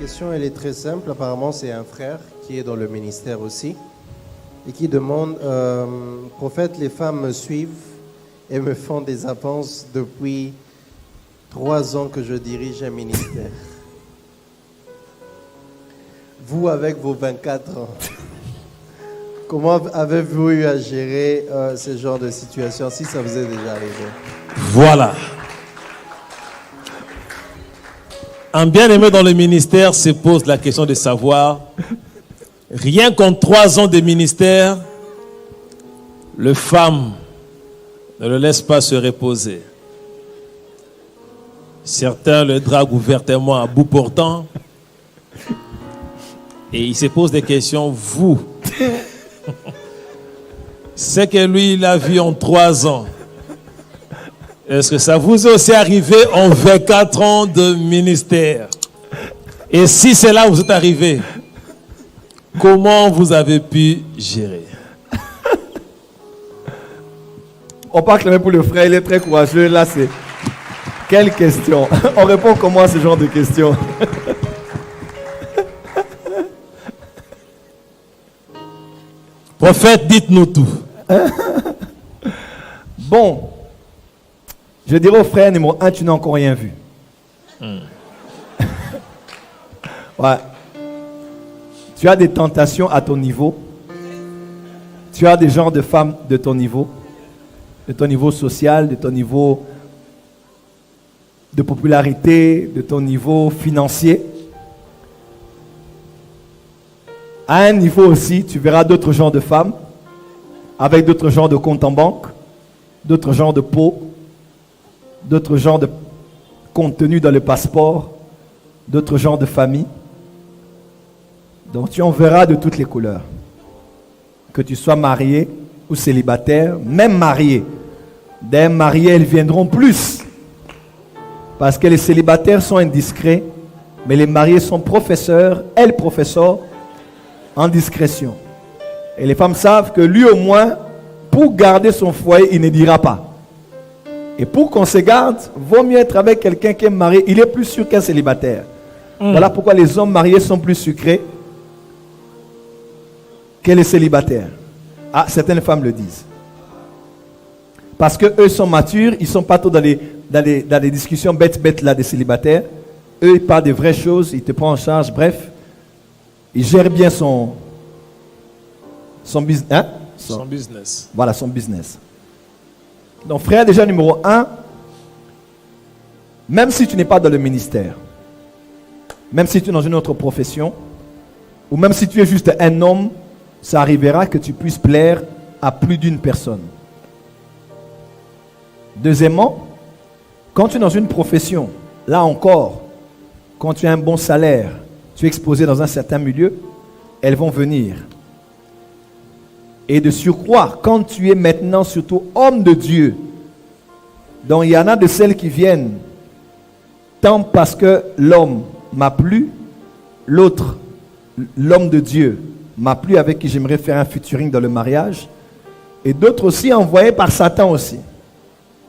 question, elle est très simple. Apparemment, c'est un frère qui est dans le ministère aussi et qui demande, prophète, les femmes me suivent et me font des avances depuis 3 ans que je dirige un ministère. Vous, avec vos 24 ans, comment avez-vous eu à gérer ce genre de situation, si ça vous est déjà arrivé? Voilà. Un bien-aimé dans le ministère se pose la question de savoir, rien qu'en 3 ans de ministère, les femmes ne le laissent pas se reposer. Certains le draguent ouvertement à bout portant. Et il se pose des questions, vous, ce que lui, il a vu en 3 ans, est-ce que ça vous est aussi arrivé en 24 ans de ministère? Et si c'est là où vous êtes arrivé, comment vous avez pu gérer? On part clamer pour le frère, il est très courageux. Là, c'est... Quelle question? On répond comment à ce genre de questions? Prophète, dites-nous tout. Bon, je dirais au frère numéro 1, tu n'as encore rien vu. Ouais. Tu as des tentations à ton niveau. Tu as des genres de femmes de ton niveau social, de ton niveau de popularité, de ton niveau financier. À un niveau aussi, tu verras d'autres genres de femmes, avec d'autres genres de comptes en banque, d'autres genres de peau, d'autres genres de contenu dans le passeport, d'autres genres de famille. Donc tu en verras de toutes les couleurs. Que tu sois marié ou célibataire, même marié. Des mariés, elles viendront plus. Parce que les célibataires sont indiscrets, mais les mariés sont professeurs, elles professeurs, en discrétion. Et les femmes savent que lui au moins, pour garder son foyer, il ne dira pas. Et pour qu'on se garde, vaut mieux être avec quelqu'un qui est marié. Il est plus sûr qu'un célibataire. Voilà pourquoi les hommes mariés sont plus sucrés que les célibataires. Ah, certaines femmes le disent. Parce qu'eux sont matures, ils ne sont pas trop dans les discussions bêtes là des célibataires. Eux, ils parlent de vraies choses, ils te prennent en charge, bref. Ils gèrent bien son business. Hein? Son business. Voilà, son business. Donc, frère, déjà numéro 1, même si tu n'es pas dans le ministère, même si tu es dans une autre profession, ou même si tu es juste un homme, ça arrivera que tu puisses plaire à plus d'une personne. Deuxièmement, quand tu es dans une profession, là encore, quand tu as un bon salaire, tu es exposé dans un certain milieu, elles vont venir. Et de surcroît, quand tu es maintenant surtout homme de Dieu, donc il y en a de celles qui viennent tant parce que l'homme m'a plu, l'autre, l'homme de Dieu, m'a plu, avec qui j'aimerais faire un featuring dans le mariage, et d'autres aussi envoyés par Satan aussi.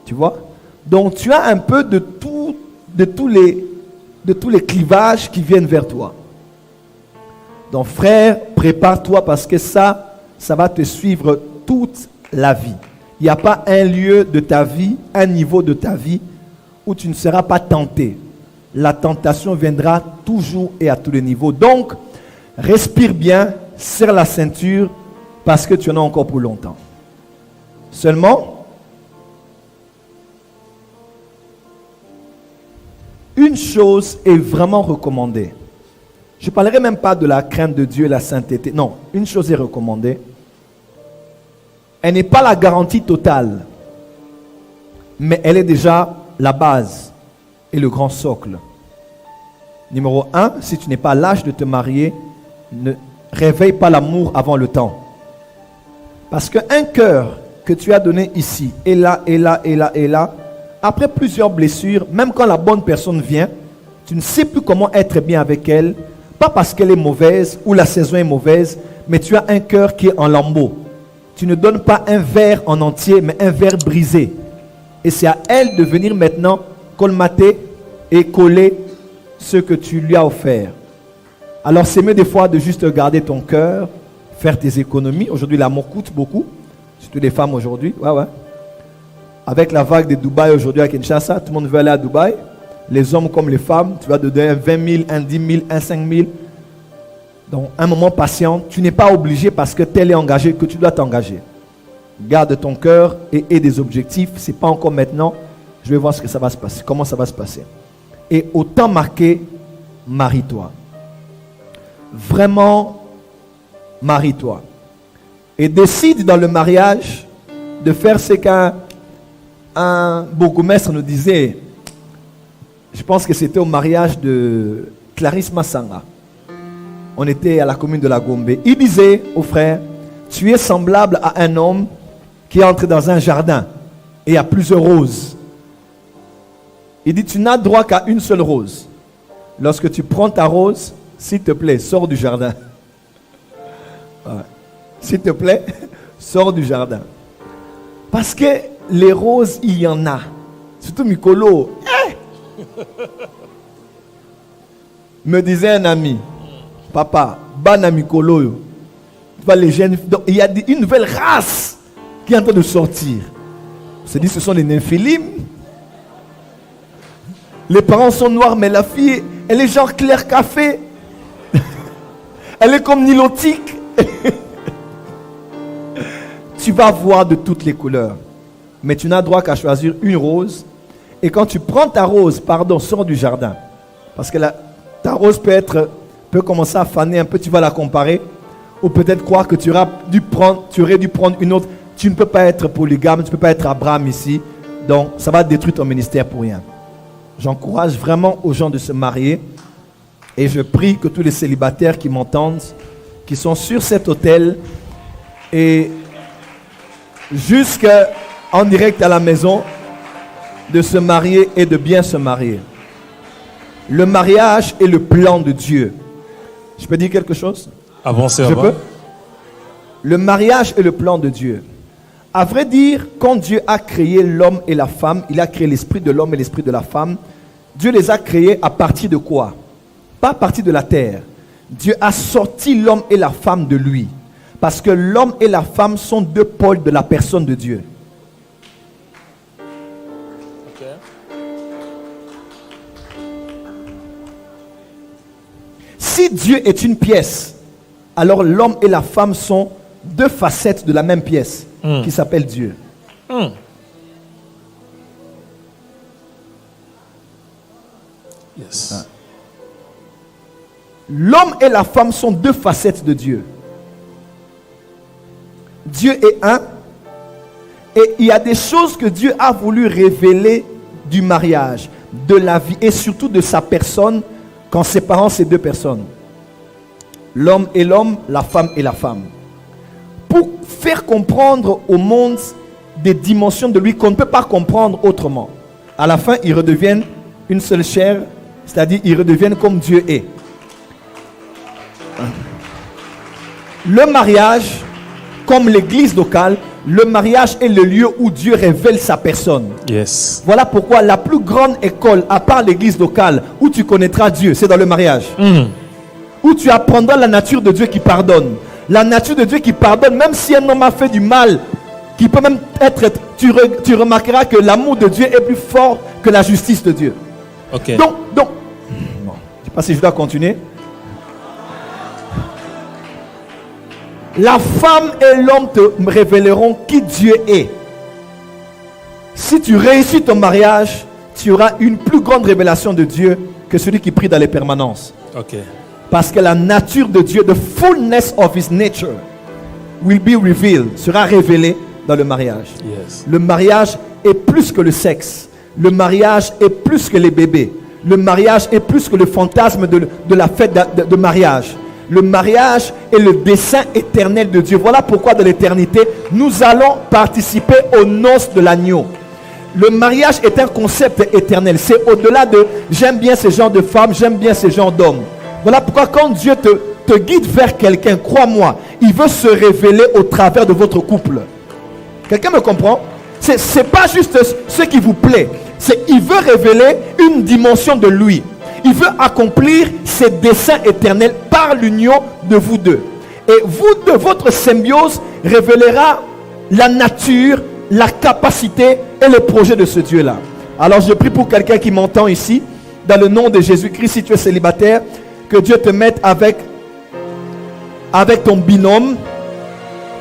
Tu vois? Donc tu as un peu de tous les clivages qui viennent vers toi. Donc frère, prépare-toi parce que ça va te suivre toute la vie. Il n'y a pas un lieu de ta vie, un niveau de ta vie où tu ne seras pas tenté. La tentation viendra toujours et à tous les niveaux. Donc, respire bien, serre la ceinture parce que tu en as encore pour longtemps. Seulement, une chose est vraiment recommandée. Je ne parlerai même pas de la crainte de Dieu et la sainteté. Non, une chose est recommandée. Elle n'est pas la garantie totale, mais elle est déjà la base et le grand socle. Numéro 1, si tu n'es pas à l'âge de te marier, ne réveille pas l'amour avant le temps. Parce qu'un cœur que tu as donné ici, et là, et là, et là, et là, après plusieurs blessures, même quand la bonne personne vient, tu ne sais plus comment être bien avec elle, pas parce qu'elle est mauvaise ou la saison est mauvaise, mais tu as un cœur qui est en lambeaux. Tu ne donnes pas un verre en entier, mais un verre brisé. Et c'est à elle de venir maintenant colmater et coller ce que tu lui as offert. Alors c'est mieux des fois de juste garder ton cœur, faire tes économies. Aujourd'hui, l'amour coûte beaucoup. Surtout les femmes aujourd'hui. Ouais. Avec la vague de Dubaï aujourd'hui à Kinshasa, tout le monde veut aller à Dubaï. Les hommes comme les femmes, tu vas te donner un 20 000, un 10 000, un 5 000. Donc, un moment patient, tu n'es pas obligé parce que tel est engagé que tu dois t'engager. Garde ton cœur et des objectifs. Ce n'est pas encore maintenant. Je vais voir ce que ça va se passer, comment ça va se passer. Et au temps marqué, marie-toi. Vraiment, marie-toi. Et décide dans le mariage de faire ce qu'un bourgmestre nous disait. Je pense que c'était au mariage de Clarisse Massanga. On était à la commune de la Gombe. Il disait aux frères, tu es semblable à un homme qui entre dans un jardin et il y a plusieurs roses. Il dit, tu n'as droit qu'à une seule rose. Lorsque tu prends ta rose, s'il te plaît, sors du jardin. Ouais. S'il te plaît, sors du jardin. Parce que les roses, il y en a. Surtout Mikolo. Me disait un ami, papa, Bana Mikolo. Les jeunes, il y a une nouvelle race qui est en train de sortir. On se dit, ce sont les Néphilim. Les parents sont noirs, mais la fille, elle est genre clair café. Elle est comme nilotique. Tu vas voir de toutes les couleurs. Mais tu n'as droit qu'à choisir une rose. Et quand tu prends ta rose, sors du jardin. Parce que ta rose peut commencer à faner un peu, tu vas la comparer. Ou peut-être croire que tu aurais dû prendre une autre. Tu ne peux pas être polygame, tu ne peux pas être Abraham ici. Donc, ça va détruire ton ministère pour rien. J'encourage vraiment aux gens de se marier. Et je prie que tous les célibataires qui m'entendent, qui sont sur cet autel, et jusqu'en direct à la maison, de se marier et de bien se marier. Le mariage est le plan de Dieu. Je peux dire quelque chose? Avancez Je avant. peux? Le mariage est le plan de Dieu. À vrai dire, quand Dieu a créé l'homme et la femme, il a créé l'esprit de l'homme et l'esprit de la femme. Dieu les a créés à partir de quoi? Pas à partir de la terre. Dieu a sorti l'homme et la femme de lui. Parce que l'homme et la femme sont deux pôles de la personne de Dieu. Si Dieu est une pièce, alors l'homme et la femme sont deux facettes de la même pièce qui s'appelle Dieu. Yes. L'homme et la femme sont deux facettes de Dieu. Dieu est un. Et il y a des choses que Dieu a voulu révéler du mariage, de la vie et surtout de sa personne qu'en séparant ces deux personnes. L'homme et l'homme, la femme et la femme. Pour faire comprendre au monde des dimensions de lui qu'on ne peut pas comprendre autrement. À la fin, ils redeviennent une seule chair, c'est-à-dire ils redeviennent comme Dieu est. Le mariage, comme l'église locale, le mariage est le lieu où Dieu révèle sa personne. Yes. Voilà pourquoi la plus grande école, à part l'église locale, où tu connaîtras Dieu, c'est dans le mariage. Où tu apprendras la nature de Dieu qui pardonne. La nature de Dieu qui pardonne, même si un homme a fait du mal, qui peut même être... Tu remarqueras que l'amour de Dieu est plus fort que la justice de Dieu. Ok. Donc bon, je ne sais pas si je dois continuer. La femme et l'homme te révéleront qui Dieu est. Si tu réussis ton mariage, tu auras une plus grande révélation de Dieu que celui qui prie dans les permanences. Ok. Parce que la nature de Dieu, the fullness of his nature, will be revealed, sera révélée dans le mariage. Yes. Le mariage est plus que le sexe. Le mariage est plus que les bébés. Le mariage est plus que le fantasme de la fête de mariage. Le mariage est le dessein éternel de Dieu. Voilà pourquoi dans l'éternité, nous allons participer aux noces de l'agneau. Le mariage est un concept éternel. C'est au-delà de j'aime bien ce genre de femme, j'aime bien ce genre d'homme. Voilà pourquoi quand Dieu te guide vers quelqu'un, crois-moi, il veut se révéler au travers de votre couple. Quelqu'un me comprend? C'est pas juste ce qui vous plaît. Il veut révéler une dimension de lui. il veut accomplir ses desseins éternels par l'union de vous deux. Et vous deux, votre symbiose révélera la nature, la capacité et le projet de ce Dieu-là. Alors je prie pour quelqu'un qui m'entend ici, dans le nom de Jésus-Christ, si tu es célibataire, que Dieu te mette avec ton binôme,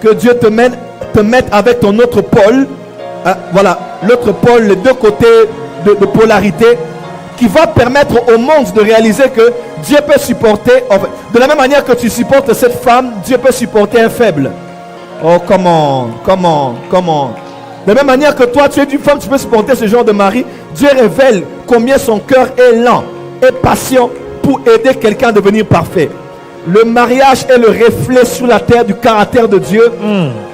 que Dieu te mette avec ton autre pôle, voilà, l'autre pôle, les deux côtés de polarité, qui va permettre au monde de réaliser que Dieu peut supporter, de la même manière que tu supportes cette femme, Dieu peut supporter un faible. Oh, come on. De la même manière que toi, tu es une femme, tu peux supporter ce genre de mari. Dieu révèle combien son cœur est lent et patient pour aider quelqu'un à devenir parfait. Le mariage est le reflet sur la terre du caractère de Dieu,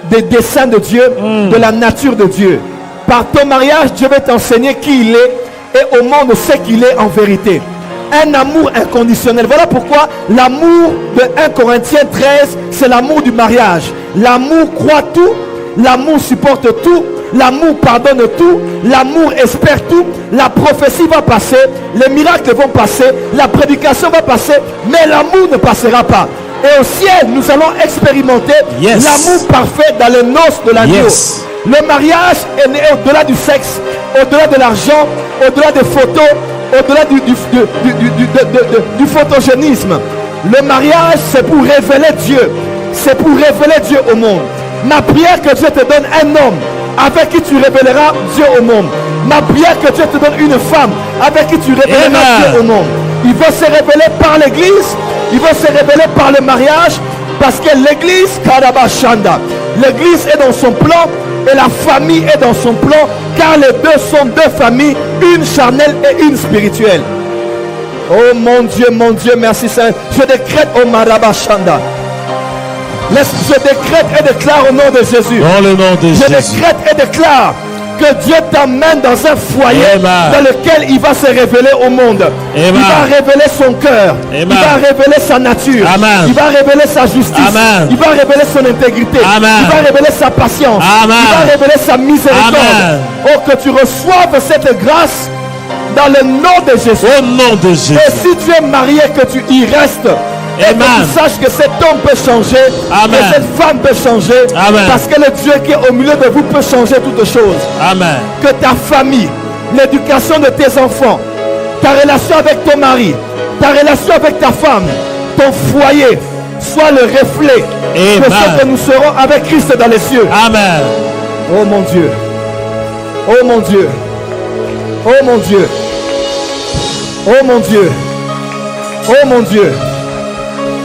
des desseins de Dieu, de la nature de Dieu. Par ton mariage, Dieu va t'enseigner qui il est et au monde sait qu'il est en vérité. Un amour inconditionnel. Voilà pourquoi l'amour de 1 Corinthiens 13, c'est l'amour du mariage. L'amour croit tout, l'amour supporte tout, l'amour pardonne tout, l'amour espère tout, la prophétie va passer, les miracles vont passer, la prédication va passer, mais l'amour ne passera pas. Et au ciel, nous allons expérimenter l'amour parfait dans les noces de l'agneau. Le mariage est né au-delà du sexe, au-delà de l'argent, au-delà des photos, au-delà du photogénisme. Le mariage, c'est pour révéler Dieu. C'est pour révéler Dieu au monde. Ma prière, que Dieu te donne un homme avec qui tu révéleras Dieu au monde. Ma prière, que Dieu te donne une femme avec qui tu révéleras Dieu au monde. Il va se révéler par l'église, il va se révéler par le mariage, parce que l'église, Karabashanda, l'église est dans son plan et la famille est dans son plan, car les deux sont deux familles, une charnelle et une spirituelle. Oh mon Dieu, merci Seigneur. Je décrète au Marabashanda. Je décrète et déclare au nom de Jésus. Dans le nom de Jésus. Je décrète et déclare que Dieu t'emmène dans un foyer dans lequel il va se révéler au monde. Il va révéler son cœur. Il va révéler sa nature. Il va révéler sa justice. Il va révéler son intégrité. Il va révéler sa patience. Il va révéler sa miséricorde. Oh, que tu reçoives cette grâce dans le nom de Jésus. Au nom de Jésus. Et si tu es marié, que tu y restes. Et que tu saches que cet homme peut changer, que cette femme peut changer, parce que le Dieu qui est au milieu de vous peut changer toutes choses. Que ta famille, l'éducation de tes enfants, ta relation avec ton mari, ta relation avec ta femme, ton foyer, soit le reflet de ce que nous serons avec Christ dans les cieux. Amen. Oh mon Dieu. Oh mon Dieu. Oh mon Dieu. Oh mon Dieu. Oh mon Dieu.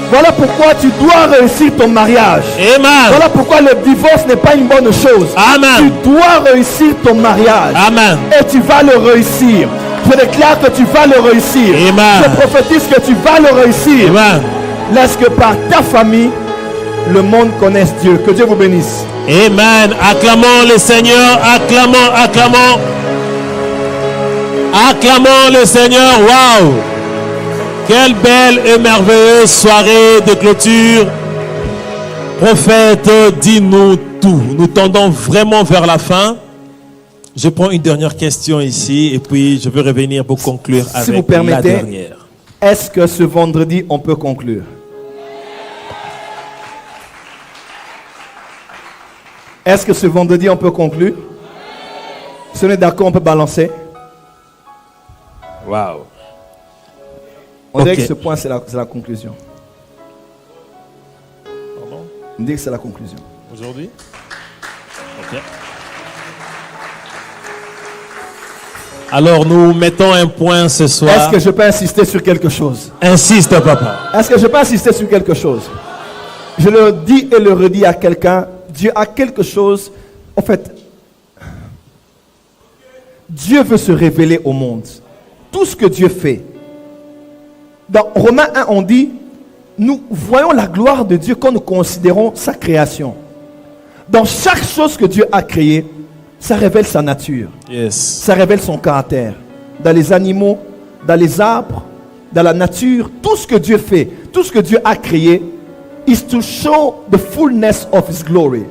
Voilà pourquoi tu dois réussir ton mariage. Amen. Voilà pourquoi le divorce n'est pas une bonne chose. Amen. Tu dois réussir ton mariage. Amen. Et tu vas le réussir. Je déclare que tu vas le réussir. Amen. Je prophétise que tu vas le réussir. Amen. Laisse que par ta famille, le monde connaisse Dieu. Que Dieu vous bénisse. Amen. Acclamons le Seigneur. Acclamons, acclamons. Acclamons le Seigneur. Waouh. Quelle belle et merveilleuse soirée de clôture. Prophète, dis-nous tout. Nous tendons vraiment vers la fin. Je prends une dernière question ici et puis je veux revenir pour conclure avec vous permettez, la dernière. Est-ce que ce vendredi, on peut conclure? Est-ce que ce vendredi, on peut conclure? Si on est d'accord, on peut balancer. Waouh. On dirait que ce point, c'est la conclusion. Pardon? On dit que c'est la conclusion. Aujourd'hui? Ok. Alors, nous mettons un point ce soir. Est-ce que je peux insister sur quelque chose? Insiste, papa. Est-ce que je peux insister sur quelque chose? Je le dis et le redis à quelqu'un. Dieu a quelque chose. En fait, Dieu veut se révéler au monde. Tout ce que Dieu fait. Dans Romains 1, on dit, nous voyons la gloire de Dieu quand nous considérons sa création. Dans chaque chose que Dieu a créée, ça révèle sa nature. Yes. Ça révèle son caractère. Dans les animaux, dans les arbres, dans la nature, tout ce que Dieu fait, tout ce que Dieu a créé, is to show the fullness of His glory.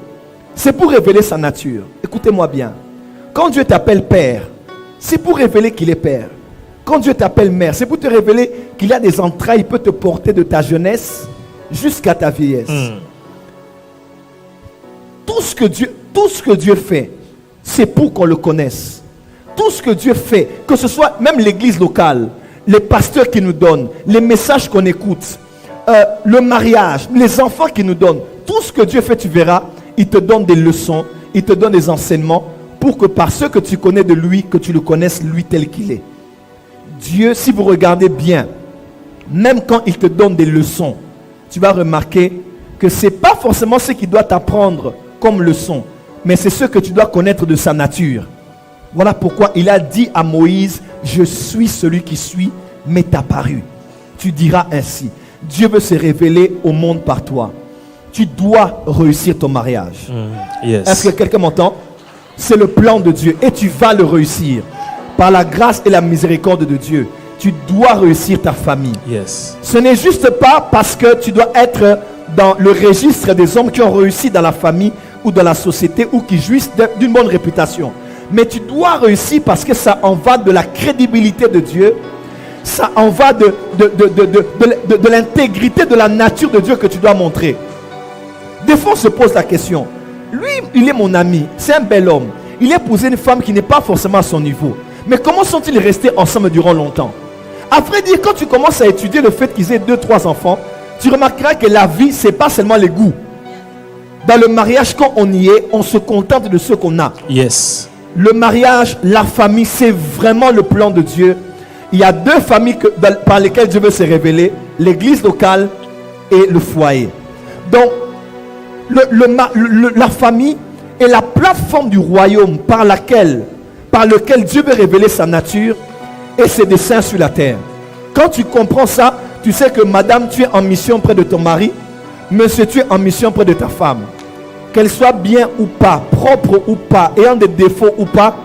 C'est pour révéler sa nature. Écoutez-moi bien. Quand Dieu t'appelle Père, c'est pour révéler qu'il est Père. Quand Dieu t'appelle mère, c'est pour te révéler qu'il y a des entrailles, il peut te porter de ta jeunesse jusqu'à ta vieillesse. Tout ce que Dieu fait, c'est pour qu'on le connaisse. Tout ce que Dieu fait, que ce soit même l'église locale, les pasteurs qui nous donnent, les messages qu'on écoute, le mariage, les enfants qui nous donnent, tout ce que Dieu fait, tu verras, il te donne des leçons, il te donne des enseignements pour que par ce que tu connais de lui, que tu le connaisses lui tel qu'il est. Dieu, si vous regardez bien, même quand il te donne des leçons, tu vas remarquer que ce n'est pas forcément ce qu'il doit t'apprendre comme leçon, mais c'est ce que tu dois connaître de sa nature. Voilà pourquoi il a dit à Moïse, je suis celui qui suis, m'est apparu. Tu diras ainsi, Dieu veut se révéler au monde par toi. Tu dois réussir ton mariage. Yes. Est-ce que quelqu'un m'entend? C'est le plan de Dieu et tu vas le réussir. Par la grâce et la miséricorde de Dieu, tu dois réussir ta famille. Yes. Ce n'est juste pas parce que tu dois être dans le registre des hommes qui ont réussi dans la famille ou dans la société ou qui jouissent d'une bonne réputation. Mais tu dois réussir parce que ça en va de la crédibilité de Dieu. Ça en va de l'intégrité de la nature de Dieu que tu dois montrer. Des fois, on se pose la question. Lui, il est mon ami. C'est un bel homme. Il a épousé une femme qui n'est pas forcément à son niveau. Mais comment sont-ils restés ensemble durant longtemps? À vrai dire, quand tu commences à étudier le fait qu'ils aient 2-3 enfants, tu remarqueras que la vie, ce n'est pas seulement les goûts. Dans le mariage, quand on y est, on se contente de ce qu'on a. Yes. Le mariage, la famille, c'est vraiment le plan de Dieu. Il y a 2 familles par lesquelles Dieu veut se révéler, l'église locale et le foyer. Donc, la famille est la plateforme du royaume par lequel Dieu veut révéler sa nature et ses desseins sur la terre. Quand tu comprends ça, tu sais que madame, tu es en mission près de ton mari, monsieur, tu es en mission près de ta femme. Qu'elle soit bien ou pas, propre ou pas, ayant des défauts ou pas.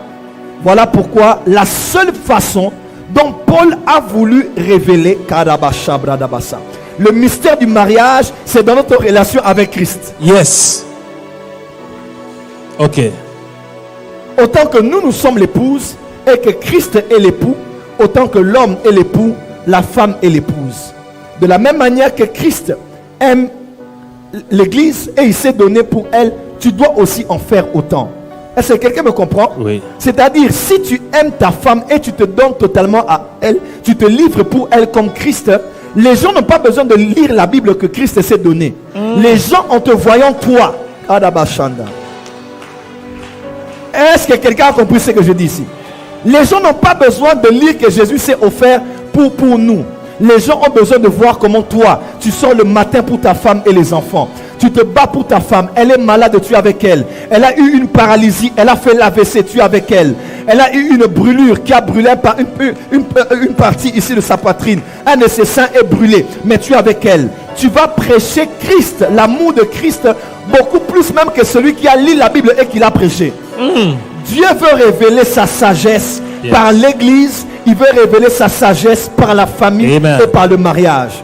Voilà pourquoi la seule façon dont Paul a voulu révéler le mystère du mariage, c'est dans notre relation avec Christ. Yes. Ok. Autant que nous sommes l'épouse et que Christ est l'époux, autant que l'homme est l'époux, la femme est l'épouse. De la même manière que Christ aime l'église et il s'est donné pour elle, tu dois aussi en faire autant. Est-ce que quelqu'un me comprend? Oui. C'est-à-dire, si tu aimes ta femme et tu te donnes totalement à elle, tu te livres pour elle comme Christ, les gens n'ont pas besoin de lire la Bible que Christ s'est donné. Les gens, en te voyant toi, est-ce que quelqu'un a compris ce que je dis ici? Les gens n'ont pas besoin de lire que Jésus s'est offert pour nous. Les gens ont besoin de voir comment toi, tu sors le matin pour ta femme et les enfants. Tu te bats pour ta femme, elle est malade, tu es avec elle. Elle a eu une paralysie, elle a fait l'AVC, tu es avec elle. Elle a eu une brûlure qui a brûlé par une partie ici de sa poitrine. Un de ses seins est brûlé, mais tu es avec elle. Tu vas prêcher Christ, l'amour de Christ, beaucoup plus même que celui qui a lu la Bible et qui l'a prêché. Dieu veut révéler sa sagesse par l'église. Il veut révéler sa sagesse par la famille. Amen. Et par le mariage.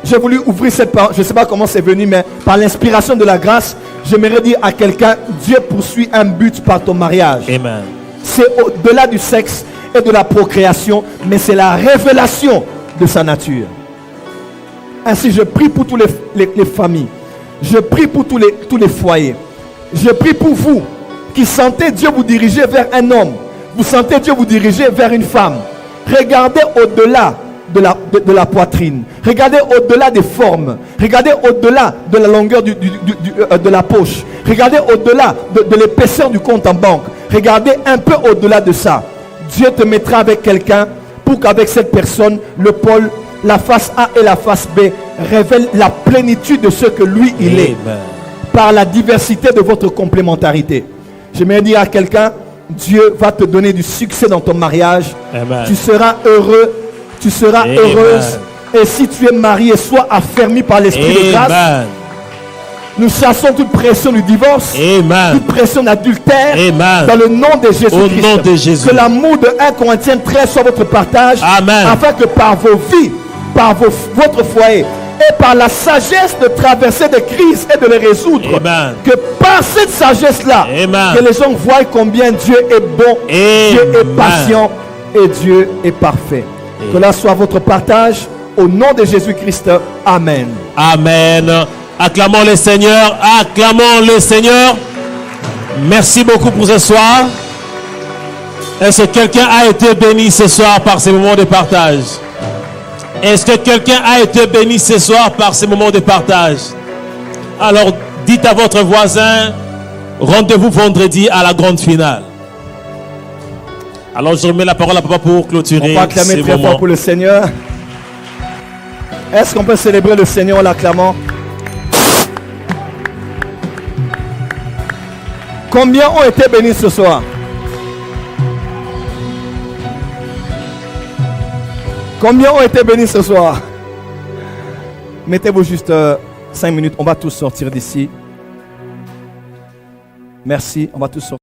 J'ai voulu ouvrir cette parole. Je ne sais pas comment c'est venu, mais par l'inspiration de la grâce, j'aimerais dire à quelqu'un, Dieu poursuit un but par ton mariage. Amen. C'est au-delà du sexe et de la procréation, mais c'est la révélation de sa nature. Ainsi, je prie pour toutes les familles. Je prie pour tous les foyers. Je prie pour vous qui sentez Dieu vous diriger vers un homme. Vous sentez Dieu vous diriger vers une femme. Regardez au-delà de la poitrine. Regardez au-delà des formes. Regardez au-delà de la longueur de la poche. Regardez au-delà de l'épaisseur du compte en banque. Regardez un peu au-delà de ça. Dieu te mettra avec quelqu'un pour qu'avec cette personne, le pôle, la face A et la face B révèlent la plénitude de ce que lui, il est. Par la diversité de votre complémentarité. J'aimerais dire à quelqu'un, Dieu va te donner du succès dans ton mariage. Amen. Tu seras heureux, tu seras heureuse. Et si tu es marié, sois affermi par l'esprit de grâce. Nous chassons toute pression du divorce, toute pression d'adultère, dans le nom de Jésus-Christ. Au nom de Jésus. Que l'amour de 1 Corinthiens 13 soit votre partage. Amen. Afin que par vos vies, par votre foyer, et par la sagesse de traverser des crises et de les résoudre. Amen. Que par cette sagesse-là, que les gens voient combien Dieu est bon, Dieu est patient et Dieu est parfait. Que là soit votre partage. Au nom de Jésus-Christ. Amen. Amen. Acclamons le Seigneur. Acclamons le Seigneur. Merci beaucoup pour ce soir. Est-ce que quelqu'un a été béni ce soir par ces moments de partage? Est-ce que quelqu'un a été béni ce soir par ces moments de partage? Alors, dites à votre voisin, rendez-vous vendredi à la grande finale. Alors, je remets la parole à papa pour clôturer. On va acclamer ces très moments. fort pour le Seigneur. Est-ce qu'on peut célébrer le Seigneur en l'acclamant? Combien ont été bénis ce soir? Combien ont été bénis ce soir? Mettez-vous juste 5 minutes. On va tous sortir d'ici. Merci. On va tous sortir.